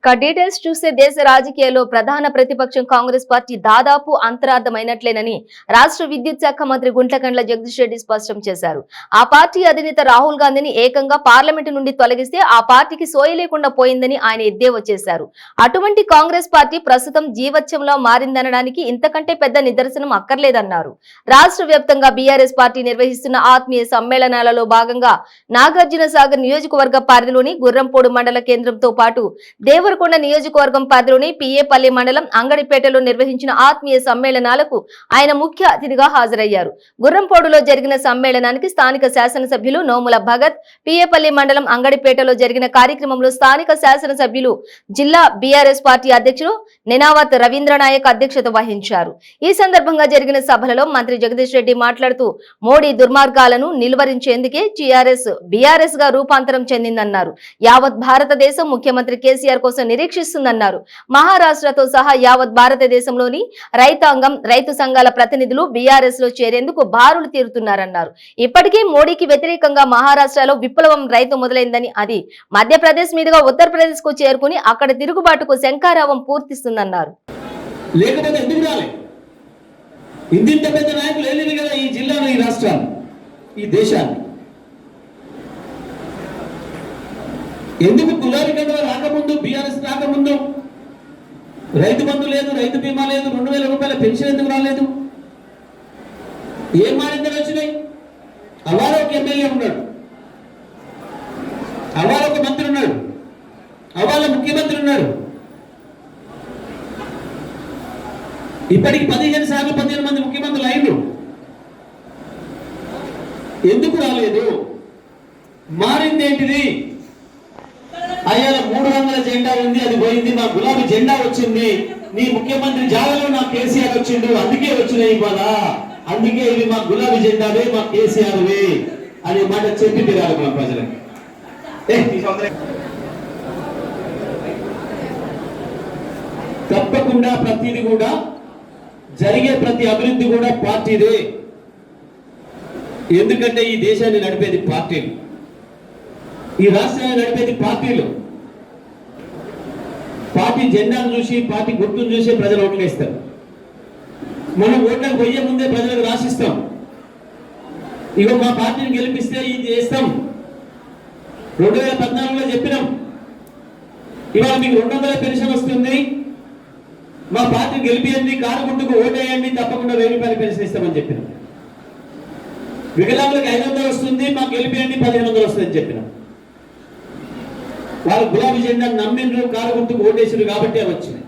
Details చూస్తే దేశ రాజకీయాల్లో ప్రధాన ప్రతిపక్షం కాంగ్రెస్ పార్టీ దాదాపు అంతరార్థమైనట్లేనని రాష్ట్ర విద్యుత్ శాఖ మంత్రి గుంట్లకండ్ల జగదీష్ రెడ్డి స్పష్టం చేశారు. ఆ పార్టీ అధినేత రాహుల్ గాంధీని ఏకంగా పార్లమెంటు నుండి తొలగిస్తే ఆ పార్టీకి సోయి లేకుండా పోయిందని ఆయన ఎద్దేవా చేశారు. అటువంటి కాంగ్రెస్ పార్టీ ప్రస్తుతం జీవోత్సవంలో మారిందనడానికి ఇంతకంటే పెద్ద నిదర్శనం అక్కర్లేదన్నారు. రాష్ట్ర వ్యాప్తంగా బీఆర్ఎస్ పార్టీ నిర్వహిస్తున్న ఆత్మీయ సమ్మేళనాలలో భాగంగా నాగార్జున సాగర్ నియోజకవర్గ పరిధిలోని గుర్రంపోడు మండల కేంద్రంతో పాటు దేవరకొండ నియోజకవర్గం పరిధిలోని పిఏపల్లి మండలం అంగడిపేటలో నిర్వహించిన ఆత్మీయ సమ్మేళనాలకు ఆయన ముఖ్య అతిథిగా హాజరయ్యారు. గుర్రంపోడులో జరిగిన సమ్మేళనానికి స్థానిక శాసనసభ్యులు నోముల భగత్, పిఏపల్లి మండలం అంగడిపేటలో జరిగిన కార్యక్రమంలో స్థానిక శాసనసభ్యులు జిల్లా బీఆర్ఎస్ పార్టీ అధ్యక్షులు నెనావత్ రవీంద్రనాయక్ అధ్యక్షత వహించారు. ఈ సందర్భంగా జరిగిన సభలలో మంత్రి జగదీష్ రెడ్డి మాట్లాడుతూ మోడీ దుర్మార్గాలను నిలువరించేందుకే బీఆర్ఎస్ గా రూపాంతరం చెందిందన్నారు. యావత్ భారతదేశం ముఖ్యమంత్రి కేసీఆర్ కోసం నిరీక్షిస్తుందన్నారు. మహారాష్ట్రతో సహా యావత్ భారతదేశంలోని రైతాంగం, రైతు సంఘాల ప్రతినిధులు బీఆర్ఎస్ లో చేరేందుకు బారులు తీరుతున్నారన్నారు. ఇప్పటికే మోడీకి వ్యతిరేకంగా మహారాష్ట్రలో విప్లవం రైతు మొదలైందని, అది మధ్యప్రదేశ్ మీదుగా ఉత్తరప్రదేశ్ కు చేరుకుని అక్కడ తిరుగుబాటుకు శంఖారావం పూర్తిస్తుందన్నారు. ఎందుకు గులాబీ కండువ రాకముందు, బీఆర్ఎస్ రాకముందు రైతు బంధు లేదు, రైతు బీమా లేదు, 2000 రూపాయల పెన్షన్ ఎందుకు రాలేదు? ఏం మారిందని వచ్చినాయి? అవాల ఒక ఎమ్మెల్యే ఉన్నాడు, అవాల ఒక మంత్రి ఉన్నాడు, అవాల ముఖ్యమంత్రి ఉన్నాడు. ఇప్పటికి 15 సార్లు 15 మంది ముఖ్యమంత్రులు అయిండు. ఎందుకు రాలేదు? మారింది ఏంటిది? అయ్యాల 300 జెండా ఉంది, అది పోయింది. మా గులాబీ జెండా వచ్చింది. నీ ముఖ్యమంత్రి జాగాలో నా కేసీఆర్ వచ్చిండు, అందుకే వచ్చినాయి ఇవాళ. అందుకే ఇవి మా గులాబీ జెండావే, మా కేసీఆర్వే అనే మాట చెప్పి తీరాలి మన ప్రజలకు. తప్పకుండా ప్రతిది కూడా జరిగే ప్రతి అభివృద్ధి కూడా పార్టీదే. ఎందుకంటే ఈ దేశాన్ని నడిపేది పార్టీలు, ఈ రాష్ట్రాన్ని నడిపేది పార్టీలు. పార్టీ జెండాను చూసి, పార్టీ గుర్తును చూసి ప్రజలు ఓట్లు వేస్తారు. మనం ఓట్లకు పోయే ముందే ప్రజలకు రాసిస్తాం, ఇగో మా పార్టీని గెలిపిస్తే ఇది చేస్తాం. 2014లో చెప్పినాం, ఇవాళ మీకు 200 పెన్షన్ వస్తుంది, మా పార్టీని గెలిపియండి, కారు గుర్తుకు ఓటేయండి, తప్పకుండా 1000 రూపాయల పెన్షన్ ఇస్తామని చెప్పినాం. వికలాంగులకు 500 వస్తుంది, మాకు గెలిపియండి, 1500 వస్తుందని చెప్పినాం. వాళ్ళు గులాబీ జెండా నమ్మిండ్రు, కారు గుర్తుకు ఓటేసారు కాబట్టి అవి వచ్చినాయి.